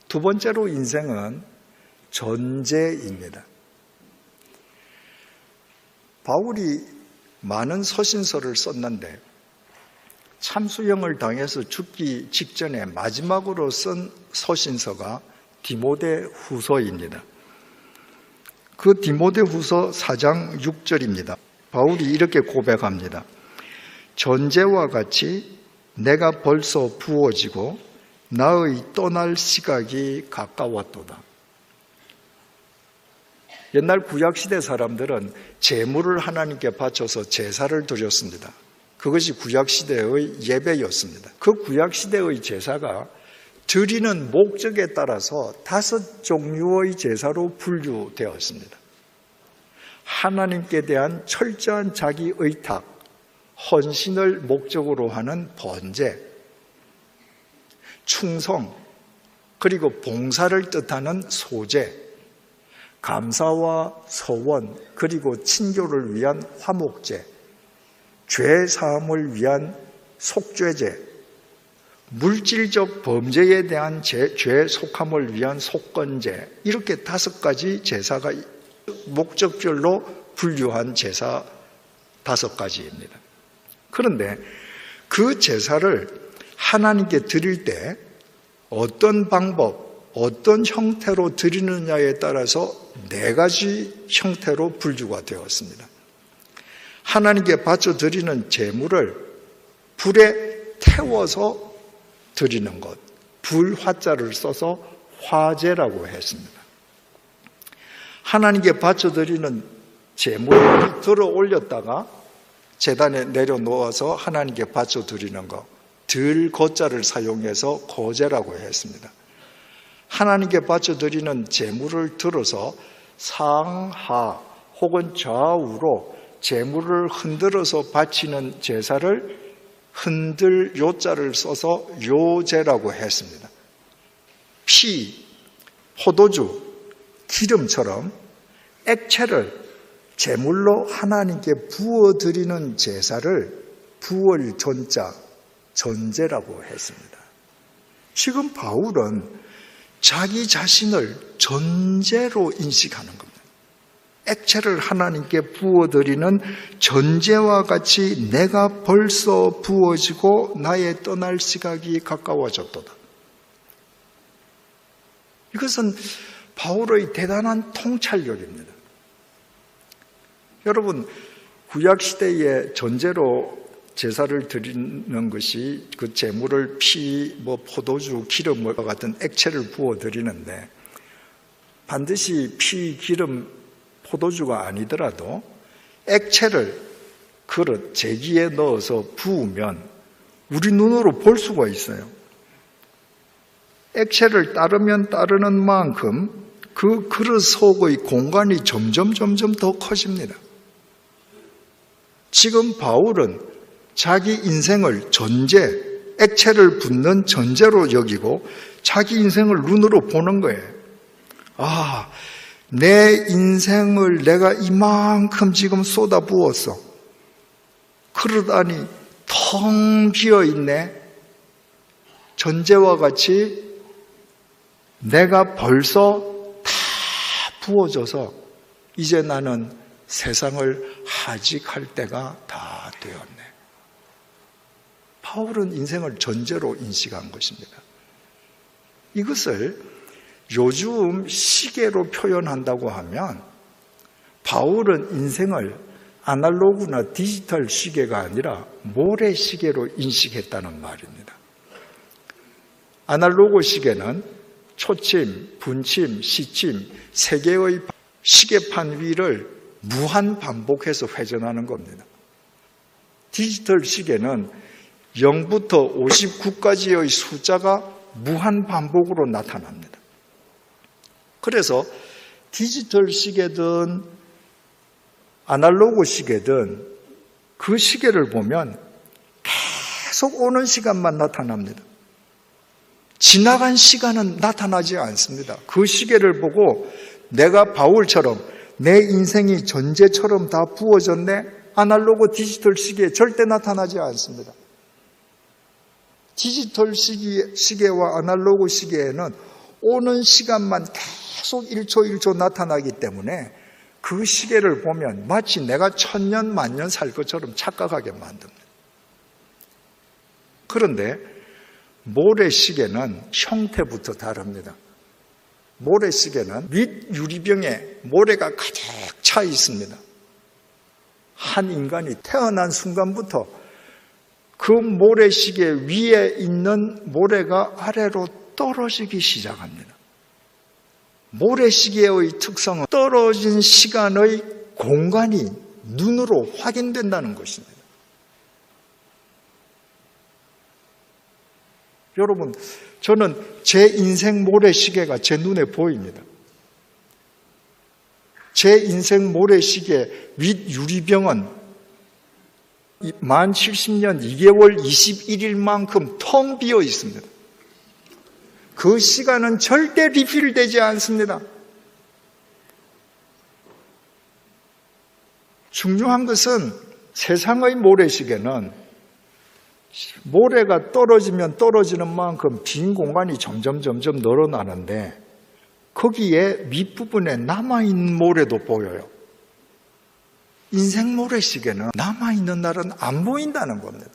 두 번째로 인생은 전제입니다. 바울이 많은 서신서를 썼는데 참수형을 당해서 죽기 직전에 마지막으로 쓴 서신서가 디모데 후서입니다. 그 디모데 후서 4장 6절입니다. 바울이 이렇게 고백합니다. 전제와 같이 내가 벌써 부어지고 나의 떠날 시각이 가까웠도다. 옛날 구약시대 사람들은 제물을 하나님께 바쳐서 제사를 드렸습니다. 그것이 구약시대의 예배였습니다. 그 구약시대의 제사가 드리는 목적에 따라서 5종류의 제사로 분류되었습니다. 하나님께 대한 철저한 자기 의탁, 헌신을 목적으로 하는 번제, 충성, 그리고 봉사를 뜻하는 소제, 감사와 서원, 그리고 친교를 위한 화목제, 죄 사함을 위한 속죄제, 물질적 범죄에 대한 죄 속함을 위한 속건제, 이렇게 5가지 제사가 목적별로 분류한 제사 5가지입니다. 그런데 그 제사를 하나님께 드릴 때 어떤 방법, 어떤 형태로 드리느냐에 따라서 4가지 형태로 분류가 되었습니다. 하나님께 바쳐 드리는 제물을 불에 태워서 드리는 것, 불화자를 써서 화제라고 했습니다. 하나님께 바쳐 드리는 제물을 들어 올렸다가 제단에 내려놓아서 하나님께 바쳐 드리는 것, 들거자를 사용해서 거제라고 했습니다. 하나님께 바쳐 드리는 제물을 들어서 상하 혹은 좌우로 제물을 흔들어서 바치는 제사를 흔들 요자를 써서 요제라고 했습니다. 피, 포도주, 기름처럼 액체를 제물로 하나님께 부어드리는 제사를 부을 전자, 전제라고 했습니다. 지금 바울은 자기 자신을 전제로 인식하는 겁니다. 액체를 하나님께 부어드리는 전제와 같이 내가 벌써 부어지고 나의 떠날 시각이 가까워졌도다. 이것은 바울의 대단한 통찰력입니다. 여러분, 구약시대에 전제로 제사를 드리는 것이 그 제물을 피, 포도주, 기름과 같은 액체를 부어드리는데 반드시 피, 기름, 포도주가 아니더라도 액체를 그릇, 제기에 넣어서 부으면 우리 눈으로 볼 수가 있어요. 액체를 따르면 따르는 만큼 그 그릇 속의 공간이 점점 더 커집니다. 지금 바울은 자기 인생을 전제, 액체를 붓는 전제로 여기고 자기 인생을 눈으로 보는 거예요. 아, 내 인생을 내가 이만큼 지금 쏟아부었어. 그릇 안이 텅 비어있네. 전제와 같이 내가 벌써 다 부어져서 이제 나는 세상을 하직할 때가 다 되었네. 바울은 인생을 전제로 인식한 것입니다. 이것을 요즘 시계로 표현한다고 하면 바울은 인생을 아날로그나 디지털 시계가 아니라 모래시계로 인식했다는 말입니다. 아날로그 시계는 초침, 분침, 시침 3개의 시계판 위를 무한 반복해서 회전하는 겁니다. 디지털 시계는 0부터 59까지의 숫자가 무한 반복으로 나타납니다. 그래서 디지털 시계든 아날로그 시계든 그 시계를 보면 계속 오는 시간만 나타납니다. 지나간 시간은 나타나지 않습니다. 그 시계를 보고 내가 바울처럼 내 인생이 전제처럼 다 부어졌네? 아날로그 디지털 시계에 절대 나타나지 않습니다. 디지털 시계와 아날로그 시계에는 오는 시간만 계속 1초 1초 나타나기 때문에 그 시계를 보면 마치 내가 1000년 만년 살 것처럼 착각하게 만듭니다. 그런데 모래시계는 형태부터 다릅니다. 모래시계는 밑 유리병에 모래가 가득 차 있습니다. 한 인간이 태어난 순간부터 그 모래시계 위에 있는 모래가 아래로 떨어지기 시작합니다. 모래시계의 특성은 떨어진 시간의 공간이 눈으로 확인된다는 것입니다. 여러분, 저는 제 인생 모래시계가 제 눈에 보입니다. 제 인생 모래시계 윗 유리병은 만 70년 2개월 21일만큼 텅 비어 있습니다. 그 시간은 절대 리필되지 않습니다. 중요한 것은 세상의 모래시계는 모래가 떨어지면 떨어지는 만큼 빈 공간이 점점 늘어나는데 거기에 밑부분에 남아있는 모래도 보여요. 인생 모래시계는 남아있는 날은 안 보인다는 겁니다.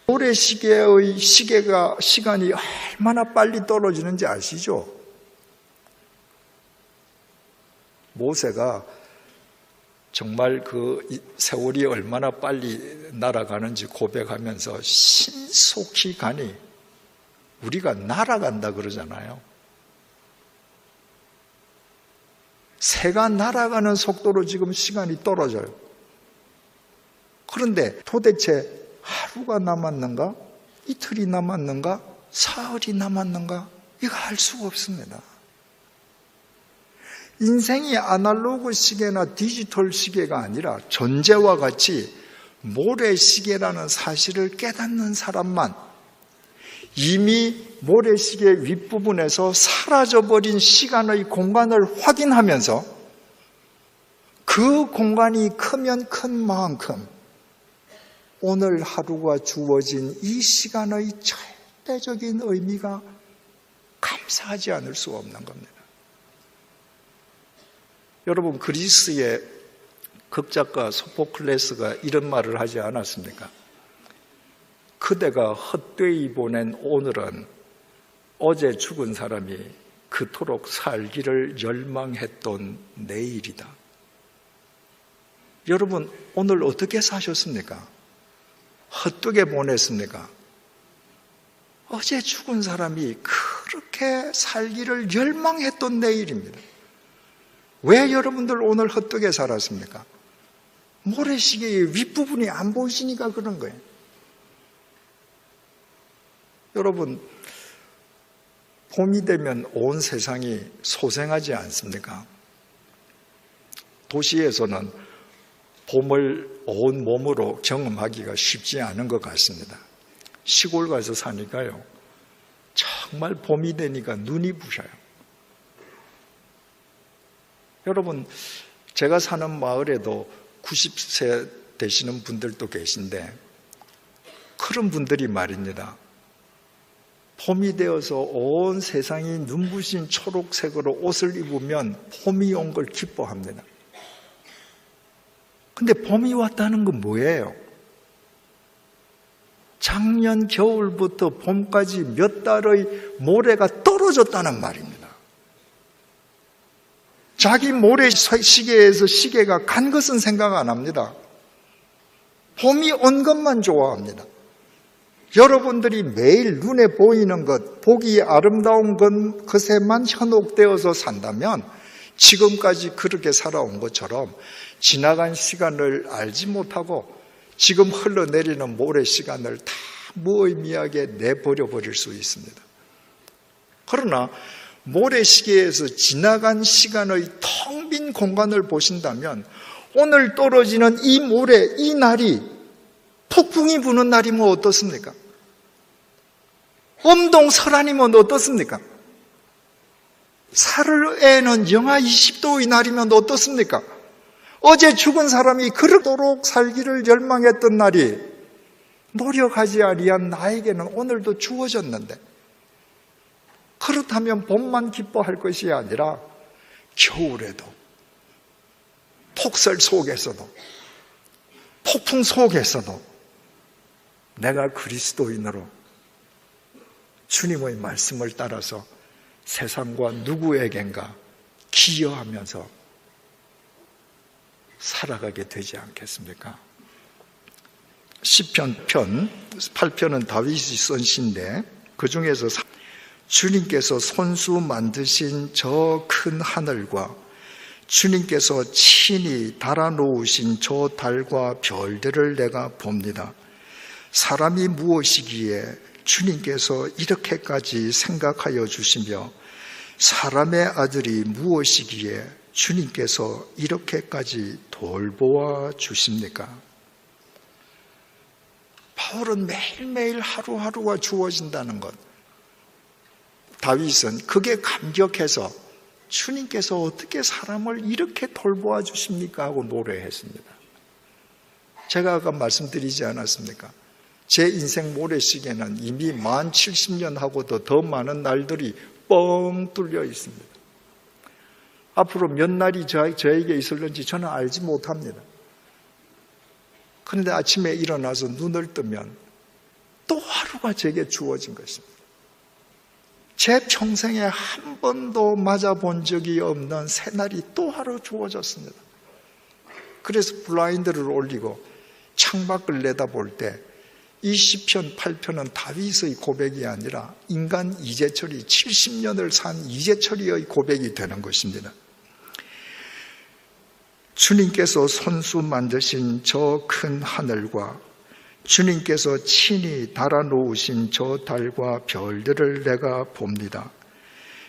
모래시계의 시간이 얼마나 빨리 떨어지는지 아시죠? 모세가 정말 그 세월이 얼마나 빨리 날아가는지 고백하면서 신속히 가니 우리가 날아간다 그러잖아요. 새가 날아가는 속도로 지금 시간이 떨어져요. 그런데 도대체 하루가 남았는가? 이틀이 남았는가? 사흘이 남았는가? 이거 알 수가 없습니다. 인생이 아날로그 시계나 디지털 시계가 아니라 전제와 같이 모래시계라는 사실을 깨닫는 사람만 이미 모래시계 윗부분에서 사라져버린 시간의 공간을 확인하면서 그 공간이 크면 큰 만큼 오늘 하루가 주어진 이 시간의 절대적인 의미가 감사하지 않을 수 없는 겁니다. 여러분, 그리스의 극작가 소포클레스가 이런 말을 하지 않았습니까? 그대가 헛되이 보낸 오늘은 어제 죽은 사람이 그토록 살기를 열망했던 내일이다. 여러분, 오늘 어떻게 사셨습니까? 헛되게 보냈습니까? 어제 죽은 사람이 그렇게 살기를 열망했던 내일입니다. 왜 여러분들 오늘 헛되게 살았습니까? 모래시계의 윗부분이 안 보이시니까 그런 거예요. 여러분, 봄이 되면 온 세상이 소생하지 않습니까? 도시에서는 봄을 온 몸으로 경험하기가 쉽지 않은 것 같습니다. 시골 가서 사니까요, 정말 봄이 되니까 눈이 부셔요. 여러분, 제가 사는 마을에도 90세 되시는 분들도 계신데 그런 분들이 말입니다. 봄이 되어서 온 세상이 눈부신 초록색으로 옷을 입으면 봄이 온 걸 기뻐합니다. 근데 봄이 왔다는 건 뭐예요? 작년 겨울부터 봄까지 몇 달의 모래가 떨어졌다는 말입니다. 자기 모래시계에서 시계가 간 것은 생각 안 합니다. 봄이 온 것만 좋아합니다. 여러분들이 매일 눈에 보이는 것, 보기 아름다운 것에만 현혹되어서 산다면 지금까지 그렇게 살아온 것처럼 지나간 시간을 알지 못하고 지금 흘러내리는 모래 시간을 다 무의미하게 내버려 버릴 수 있습니다. 그러나 모래시계에서 지나간 시간의 텅 빈 공간을 보신다면 오늘 떨어지는 이 모래, 이 날이 폭풍이 부는 날이면 어떻습니까? 엄동설한이면 어떻습니까? 사흘에는 영하 20도의 날이면 어떻습니까? 어제 죽은 사람이 그렇도록 살기를 열망했던 날이 노력하지 아니한 나에게는 오늘도 주어졌는데, 그렇다면 봄만 기뻐할 것이 아니라 겨울에도, 폭설 속에서도, 폭풍 속에서도 내가 그리스도인으로 주님의 말씀을 따라서 세상과 누구에겐가 기여하면서 살아가게 되지 않겠습니까? 시편 8편은 다윗이 쓴 시인데, 그 중에서 주님께서 손수 만드신 저 큰 하늘과 주님께서 친히 달아놓으신 저 달과 별들을 내가 봅니다. 사람이 무엇이기에 주님께서 이렇게까지 생각하여 주시며 사람의 아들이 무엇이기에 주님께서 이렇게까지 돌보아 주십니까? 바울은 매일매일 하루하루가 주어진다는 것, 다윗은 그게 감격해서 주님께서 어떻게 사람을 이렇게 돌보아 주십니까? 하고 노래했습니다. 제가 아까 말씀드리지 않았습니까? 제 인생 모래시계는 이미 만 70년 하고도 더 많은 날들이 뻥 뚫려 있습니다. 앞으로 몇 날이 저에게 있을는지 저는 알지 못합니다. 그런데 아침에 일어나서 눈을 뜨면 또 하루가 제게 주어진 것입니다. 제 평생에 한 번도 맞아본 적이 없는 새날이 또 하루 주어졌습니다. 그래서 블라인드를 올리고 창밖을 내다볼 때 이 시편 8편은 다윗의 고백이 아니라 인간 이재철이 70년을 산 이재철이의 고백이 되는 것입니다. 주님께서 손수 만드신 저 큰 하늘과 주님께서 친히 달아놓으신 저 달과 별들을 내가 봅니다.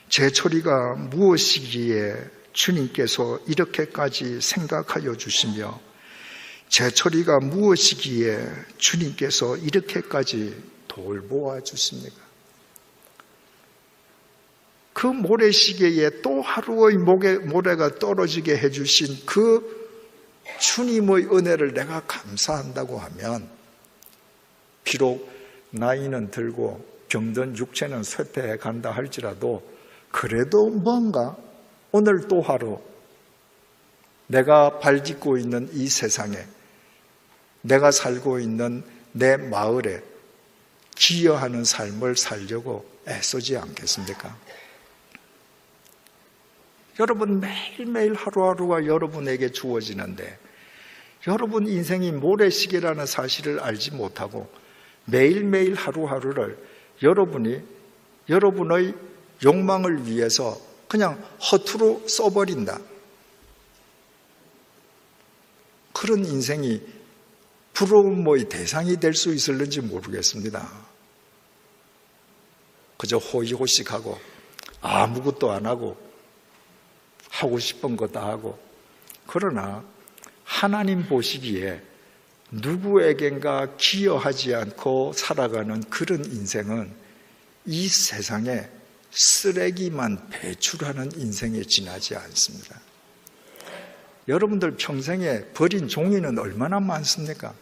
제철이가 무엇이기에 주님께서 이렇게까지 생각하여 주시며 제철이가 무엇이기에 주님께서 이렇게까지 돌보아 주십니까? 그 모래시계에 또 하루의 모래가 떨어지게 해주신 그 주님의 은혜를 내가 감사한다고 하면, 비록 나이는 들고 병든 육체는 쇠퇴해 간다 할지라도 그래도 뭔가 오늘 또 하루 내가 발딛고 있는 이 세상에, 내가 살고 있는 내 마을에 기여하는 삶을 살려고 애쓰지 않겠습니까? 여러분, 매일매일 하루하루가 여러분에게 주어지는데 여러분 인생이 모래시계라는 사실을 알지 못하고 매일매일 하루하루를 여러분의 욕망을 위해서 그냥 허투루 써버린다. 그런 인생이 부러움의 대상이 될 수 있을는지 모르겠습니다. 그저 호의호식하고 아무것도 안 하고 하고 싶은 거 다 하고, 그러나 하나님 보시기에 누구에겐가 기여하지 않고 살아가는 그런 인생은 이 세상에 쓰레기만 배출하는 인생에 지나지 않습니다. 여러분들 평생에 버린 종이는 얼마나 많습니까?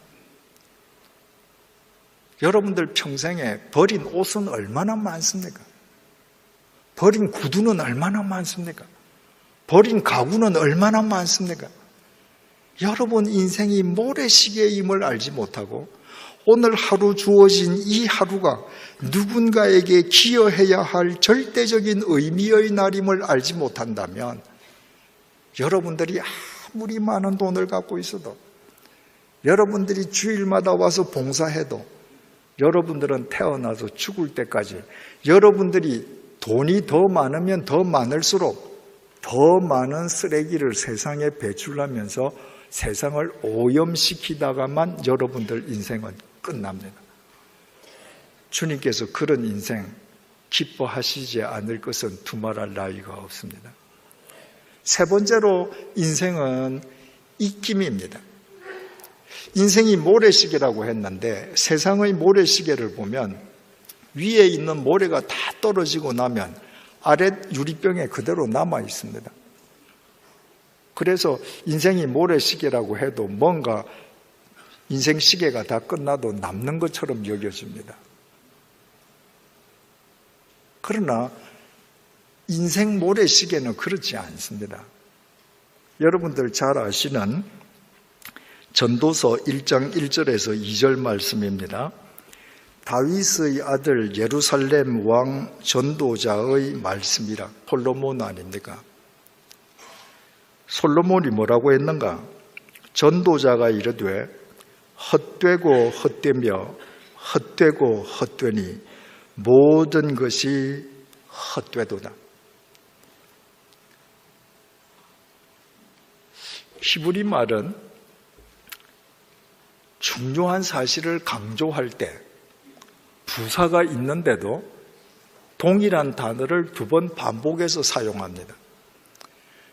여러분들 평생에 버린 옷은 얼마나 많습니까? 버린 구두는 얼마나 많습니까? 버린 가구는 얼마나 많습니까? 여러분 인생이 모래시계임을 알지 못하고 오늘 하루 주어진 이 하루가 누군가에게 기여해야 할 절대적인 의미의 날임을 알지 못한다면, 여러분들이 아무리 많은 돈을 갖고 있어도, 여러분들이 주일마다 와서 봉사해도, 여러분들은 태어나서 죽을 때까지 여러분들이 돈이 더 많으면 더 많을수록 더 많은 쓰레기를 세상에 배출하면서 세상을 오염시키다가만 여러분들 인생은 끝납니다. 주님께서 그런 인생 기뻐하시지 않을 것은 두말할 나위가 없습니다. 세 번째로 인생은 입김입니다. 인생이 모래시계라고 했는데 세상의 모래시계를 보면 위에 있는 모래가 다 떨어지고 나면 아래 유리병에 그대로 남아 있습니다. 그래서 인생이 모래시계라고 해도 뭔가 인생 시계가 다 끝나도 남는 것처럼 여겨집니다. 그러나 인생 모래시계는 그렇지 않습니다. 여러분들 잘 아시는 전도서 1장 1절에서 2절 말씀입니다. 다윗의 아들 예루살렘 왕 전도자의 말씀이라. 솔로몬 아닙니까? 솔로몬이 뭐라고 했는가? 전도자가 이르되 헛되고 헛되며 헛되고 헛되니 모든 것이 헛되도다. 히브리 말은 중요한 사실을 강조할 때 부사가 있는데도 동일한 단어를 2번 반복해서 사용합니다.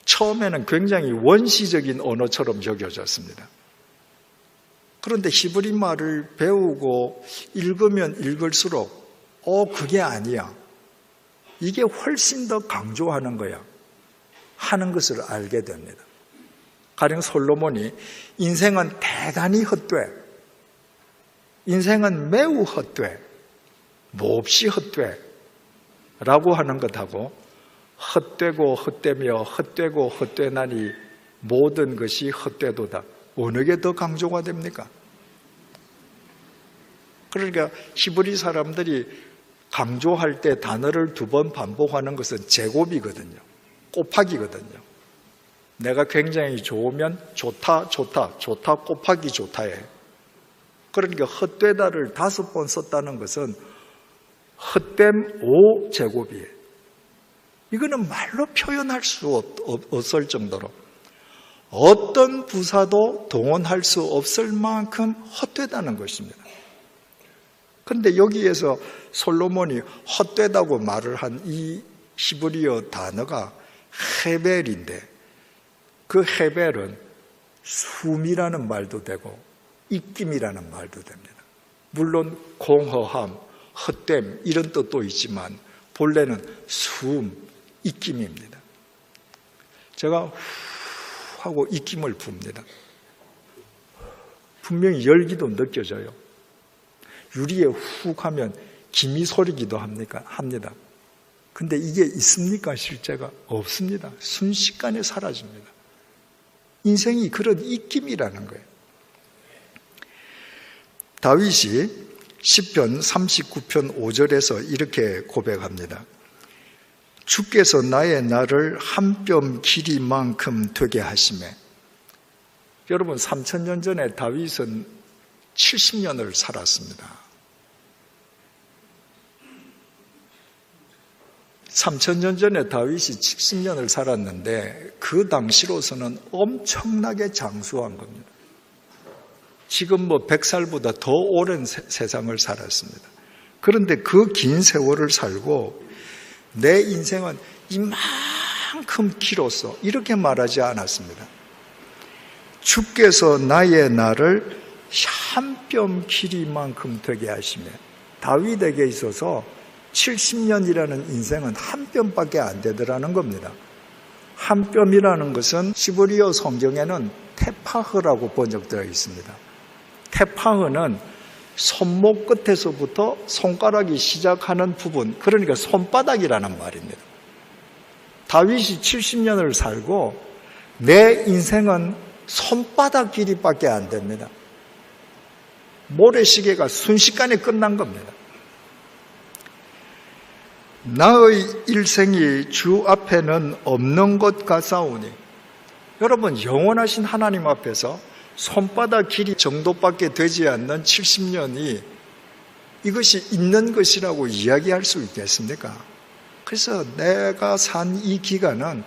처음에는 굉장히 원시적인 언어처럼 여겨졌습니다. 그런데 히브리 말을 배우고 읽으면 읽을수록 그게 아니야. 이게 훨씬 더 강조하는 거야. 하는 것을 알게 됩니다. 가령 솔로몬이 인생은 대단히 헛돼. 인생은 매우 헛돼. 몹시 헛돼. 라고 하는 것하고 헛되고 헛되며 헛되고 헛되나니 모든 것이 헛되도다. 어느 게 더 강조가 됩니까? 그러니까 히브리 사람들이 강조할 때 단어를 2번 반복하는 것은 제곱이거든요. 곱하기거든요. 내가 굉장히 좋으면 좋다, 좋다, 좋다, 곱하기 좋다에. 그러니까 헛되다를 5번 썼다는 것은 헛됨 5제곱이에요. 이거는 말로 표현할 수 없을 정도로 어떤 부사도 동원할 수 없을 만큼 헛되다는 것입니다. 그런데 여기에서 솔로몬이 헛되다고 말을 한 이 히브리어 단어가 헤벨인데 그 헤벨은 숨이라는 말도 되고 입김이라는 말도 됩니다. 물론 공허함, 헛됨 이런 뜻도 있지만 본래는 숨, 입김입니다. 제가 후 하고 입김을 붑니다. 분명히 열기도 느껴져요. 유리에 훅 하면 김이 소리기도 합니다. 근데 이게 있습니까? 실제가 없습니다. 순식간에 사라집니다. 인생이 그런 입김이라는 거예요. 다윗이 시편 39편 5절에서 이렇게 고백합니다. 주께서 나의 날을 한 뼘 길이만큼 되게 하시매. 여러분 3000년 전에 다윗은 70년을 살았습니다. 3000년 전에 다윗이 70년을 살았는데 그 당시로서는 엄청나게 장수한 겁니다. 지금 100살보다 더 오랜 세상을 살았습니다. 그런데 그 긴 세월을 살고 내 인생은 이만큼 길었어. 이렇게 말하지 않았습니다. 주께서 나의 날을 한 뼘 길이만큼 되게 하시며 다윗에게 있어서 70년이라는 인생은 한 뼘밖에 안 되더라는 겁니다. 한 뼘이라는 것은 히브리어 성경에는 테파흐라고 번역되어 있습니다. 테파흐는 손목 끝에서부터 손가락이 시작하는 부분, 그러니까 손바닥이라는 말입니다. 다윗이 70년을 살고 내 인생은 손바닥 길이밖에 안 됩니다. 모래시계가 순식간에 끝난 겁니다. 나의 일생이 주 앞에는 없는 것 같사오니. 여러분 영원하신 하나님 앞에서 손바닥 길이 정도밖에 되지 않는 70년이 이것이 있는 것이라고 이야기할 수 있겠습니까? 그래서 내가 산 이 기간은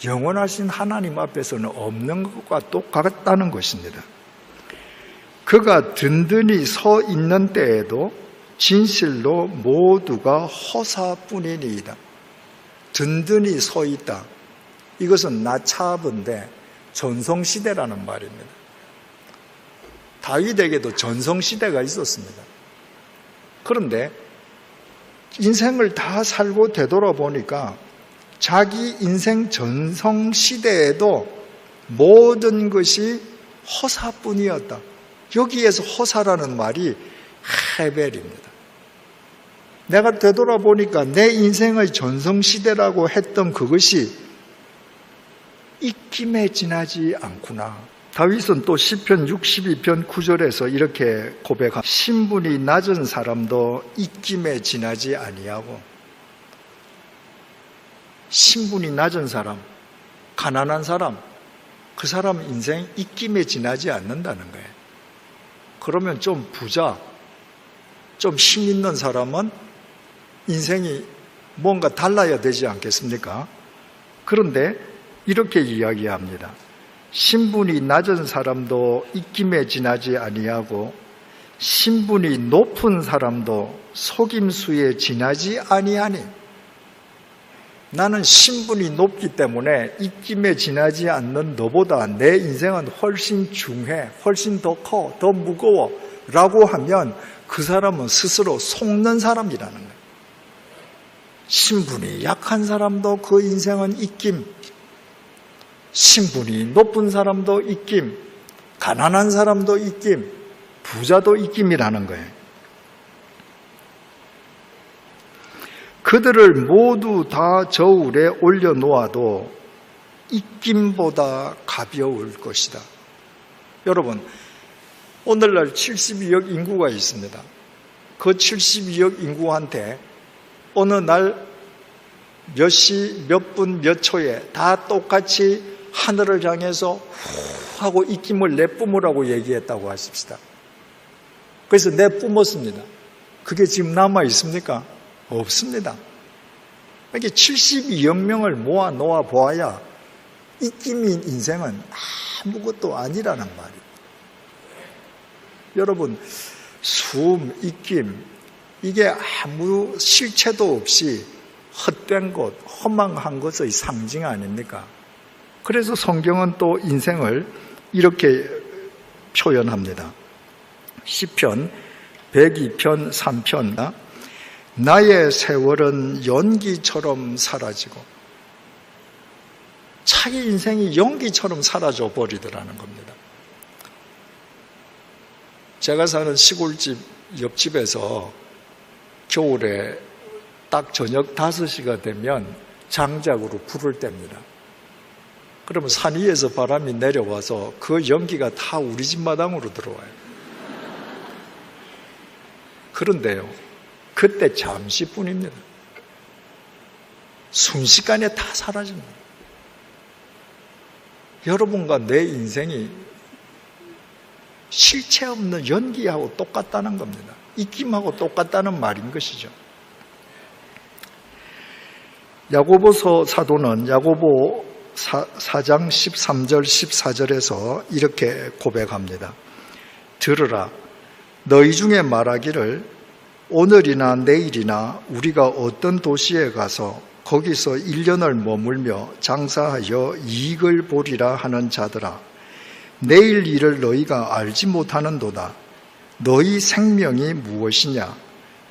영원하신 하나님 앞에서는 없는 것과 똑같다는 것입니다. 그가 든든히 서 있는 때에도 진실로 모두가 허사뿐이니이다. 든든히 서 있다. 이것은 나차աբ인데 전성시대라는 말입니다. 다윗에게도 전성시대가 있었습니다. 그런데 인생을 다 살고 되돌아보니까 자기 인생 전성시대에도 모든 것이 허사뿐이었다. 여기에서 호사라는 말이 헤벨입니다. 내가 되돌아보니까 내 인생의 전성시대라고 했던 그것이 입김에 지나지 않구나. 다윗은 또 시편 62편 9절에서 이렇게 고백합니다. 신분이 낮은 사람도 입김에 지나지 아니하고, 신분이 낮은 사람, 가난한 사람, 그 사람 인생 입김에 지나지 않는다는 거예요. 그러면 좀 부자, 좀 힘 있는 사람은 인생이 뭔가 달라야 되지 않겠습니까? 그런데 이렇게 이야기합니다. 신분이 낮은 사람도 입김에 지나지 아니하고 신분이 높은 사람도 속임수에 지나지 아니하니. 나는 신분이 높기 때문에 입김에 지나지 않는 너보다 내 인생은 훨씬 중해, 훨씬 더 커, 더 무거워 라고 하면 그 사람은 스스로 속는 사람이라는 거예요. 신분이 약한 사람도 그 인생은 입김, 신분이 높은 사람도 입김, 가난한 사람도 입김, 부자도 입김이라는 거예요. 그들을 모두 다 저울에 올려놓아도 입김보다 가벼울 것이다. 여러분, 오늘날 72억 인구가 있습니다. 그 72억 인구한테 어느 날 몇 시, 몇 분, 몇 초에 다 똑같이 하늘을 향해서 후 하고 입김을 내뿜으라고 얘기했다고 하십시다. 그래서 내뿜었습니다. 그게 지금 남아 있습니까? 없습니다. 이렇게 72억 명을 모아 놓아 보아야 입김인 인생은 아무것도 아니라는 말이에요. 여러분, 숨, 입김, 이게 아무 실체도 없이 헛된 것, 허망한 것의 상징 아닙니까? 그래서 성경은 또 인생을 이렇게 표현합니다. 시편 102편 3편 나의 세월은 연기처럼 사라지고, 자기 인생이 연기처럼 사라져 버리더라는 겁니다. 제가 사는 시골집 옆집에서 겨울에 딱 저녁 5시가 되면 장작으로 불을 뗍니다. 그러면 산 위에서 바람이 내려와서 그 연기가 다 우리 집 마당으로 들어와요. 그런데요, 그때 잠시뿐입니다. 순식간에 다 사라집니다. 여러분과 내 인생이 실체 없는 연기하고 똑같다는 겁니다. 입김하고 똑같다는 말인 것이죠. 야고보서 사도는 야고보 4장 13절 14절에서 이렇게 고백합니다. 들으라, 너희 중에 말하기를 오늘이나 내일이나 우리가 어떤 도시에 가서 거기서 1년을 머물며 장사하여 이익을 보리라 하는 자들아, 내일 일을 너희가 알지 못하는도다. 너희 생명이 무엇이냐?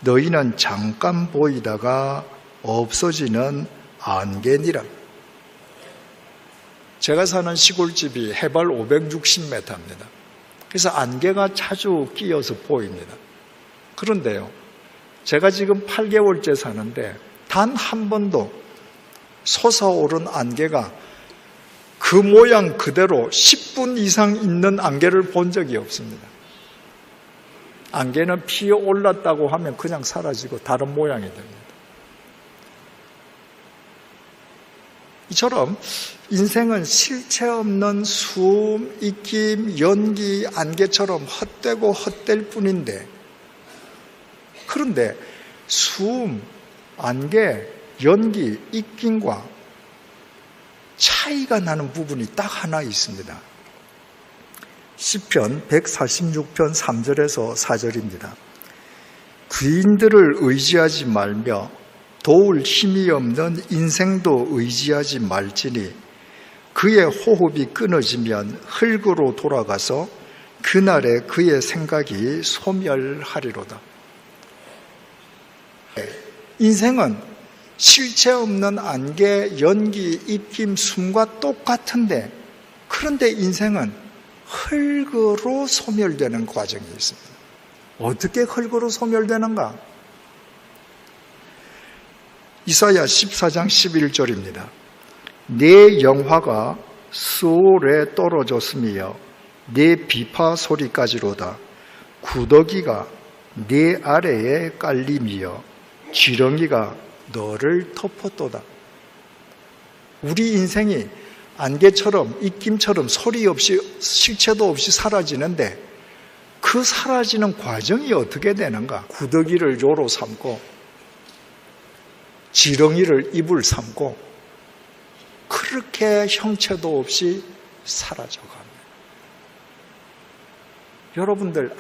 너희는 잠깐 보이다가 없어지는 안개니라. 제가 사는 시골집이 해발 560m입니다. 그래서 안개가 자주 끼어서 보입니다. 그런데요, 제가 지금 8개월째 사는데 단 한 번도 솟아오른 안개가 그 모양 그대로 10분 이상 있는 안개를 본 적이 없습니다. 안개는 피어 올랐다고 하면 그냥 사라지고 다른 모양이 됩니다. 이처럼 인생은 실체 없는 숨, 입김, 연기, 안개처럼 헛되고 헛될 뿐인데, 그런데 숨, 안개, 연기, 입김과 차이가 나는 부분이 딱 하나 있습니다. 시편 146편 3절에서 4절입니다. 귀인들을 의지하지 말며 도울 힘이 없는 인생도 의지하지 말지니 그의 호흡이 끊어지면 흙으로 돌아가서 그날에 그의 생각이 소멸하리로다. 인생은 실체 없는 안개, 연기, 입김, 숨과 똑같은데, 그런데 인생은 흙으로 소멸되는 과정이 있습니다. 어떻게 흙으로 소멸되는가? 이사야 14장 11절입니다. 내 영화가 수올에 떨어졌으며 내 비파 소리까지로다. 구더기가 내 아래에 깔림이여 지렁이가 너를 덮었도다. 우리 인생이 안개처럼 입김처럼 소리 없이 실체도 없이 사라지는데 그 사라지는 과정이 어떻게 되는가? 구더기를 요로 삼고 지렁이를 입을 삼고 그렇게 형체도 없이 사라져갑니다. 여러분들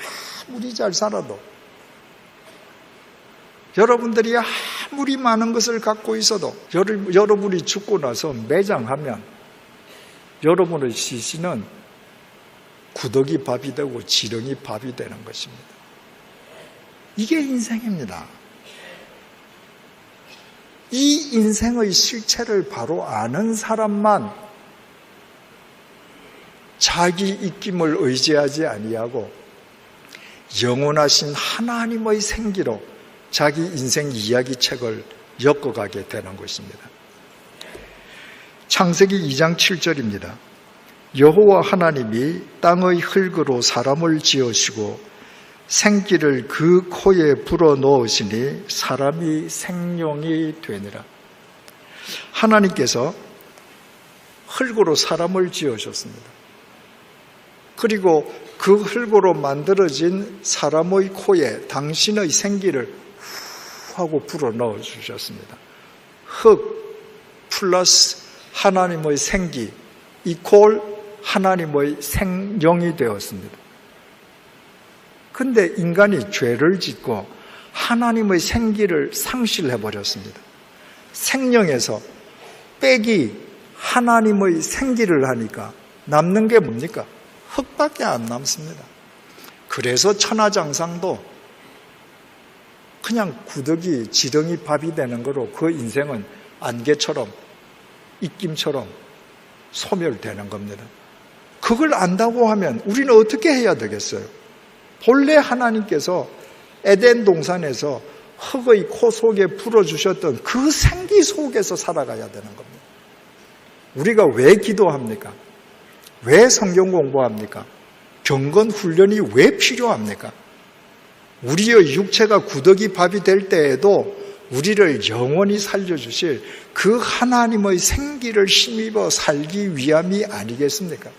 아무리 잘 살아도, 여러분들이 아무리 많은 것을 갖고 있어도 여러분이 죽고 나서 매장하면 여러분의 시신은 구더기 밥이 되고 지렁이 밥이 되는 것입니다. 이게 인생입니다. 이 인생의 실체를 바로 아는 사람만 자기 입김을 의지하지 아니하고 영원하신 하나님의 생기로 자기 인생 이야기책을 엮어가게 되는 것입니다. 창세기 2장 7절입니다. 여호와 하나님이 땅의 흙으로 사람을 지으시고 생기를 그 코에 불어넣으시니 사람이 생명이 되니라. 하나님께서 흙으로 사람을 지으셨습니다. 그리고 그 흙으로 만들어진 사람의 코에 당신의 생기를 후 하고 불어넣어 주셨습니다. 흙 플러스 하나님의 생기 이퀄 하나님의 생명이 되었습니다. 근데 인간이 죄를 짓고 하나님의 생기를 상실해버렸습니다. 생명에서 빼기 하나님의 생기를 하니까 남는 게 뭡니까? 흙밖에 안 남습니다. 그래서 천하장상도 그냥 구더기, 지렁이 밥이 되는 거로 그 인생은 안개처럼 입김처럼 소멸되는 겁니다. 그걸 안다고 하면 우리는 어떻게 해야 되겠어요? 본래 하나님께서 에덴 동산에서 흙의 코 속에 불어주셨던 그 생기 속에서 살아가야 되는 겁니다. 우리가 왜 기도합니까? 왜 성경 공부합니까? 경건 훈련이 왜 필요합니까? 우리의 육체가 구더기 밥이 될 때에도 우리를 영원히 살려주실 그 하나님의 생기를 힘입어 살기 위함이 아니겠습니까?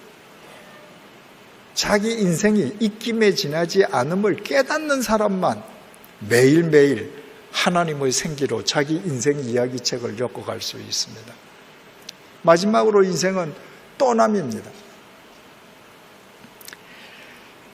자기 인생이 입김에 지나지 않음을 깨닫는 사람만 매일매일 하나님의 생기로 자기 인생 이야기책을 엮어갈 수 있습니다. 마지막으로 인생은 떠남입니다.